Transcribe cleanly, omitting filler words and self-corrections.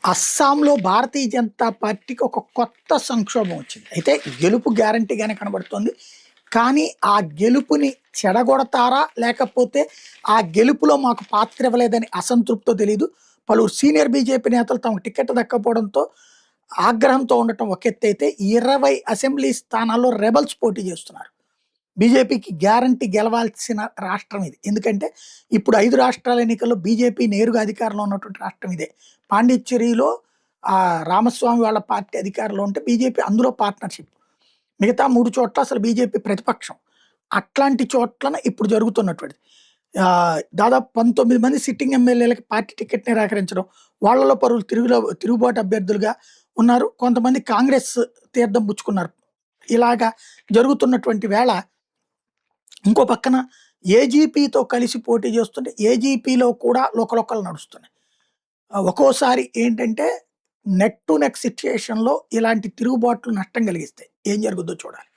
అస్సాంలో భారతీయ జనతా పార్టీకి ఒక కొత్త సంక్షోభం వచ్చింది. అయితే గెలుపు గ్యారంటీగానే కనబడుతోంది. కానీ ఆ గెలుపుని చెడగొడతారా? లేకపోతే ఆ గెలుపులో మాకు పాత్ర ఇవ్వలేదని అసంతృప్తో తెలీదు. పలువురు సీనియర్ బీజేపీ నేతలు తమకు టికెట్ దక్కపోవడంతో ఆగ్రహంతో ఉండటం ఒక ఎత్తైతే 20 అసెంబ్లీ స్థానాల్లో రెబల్స్ పోటీ చేస్తున్నారు. బీజేపీకి గ్యారంటీ గెలవాల్సిన రాష్ట్రం ఇది. ఎందుకంటే ఇప్పుడు 5 రాష్ట్రాల ఎన్నికల్లో బీజేపీ నేరుగా అధికారంలో ఉన్నటువంటి రాష్ట్రం ఇదే. పాండిచ్చేరిలో రామస్వామి వాళ్ళ పార్టీ అధికారంలో ఉంటే బీజేపీ అందులో పార్ట్నర్‌షిప్. మిగతా 3 చోట్ల అసలు బీజేపీ ప్రతిపక్షం. అట్లాంటి చోట్లన ఇప్పుడు జరుగుతున్నటువంటిది. దాదాపు 19 మంది సిట్టింగ్ ఎమ్మెల్యేలకి పార్టీ టికెట్ నిరాకరించడం. వాళ్ళలో పలువురు తిరుగుబాటు అభ్యర్థులుగా ఉన్నారు. కొంతమంది కాంగ్రెస్ తీర్థం పుచ్చుకున్నారు. ఇలాగా జరుగుతున్నటువంటి వేళ ఇంకో పక్కన ఏజీపీతో కలిసి పోటీ చేస్తుంటే ఏజీపీలో కూడా లోకలోకలు నడుస్తున్నాయి. ఒక్కోసారి ఏంటంటే నెక్ టు నెక్ సిట్యుయేషన్‌లో ఇలాంటి తిరుగుబాట్లు నష్టం కలిగిస్తాయి. ఏం జరుగుద్దో చూడాలి.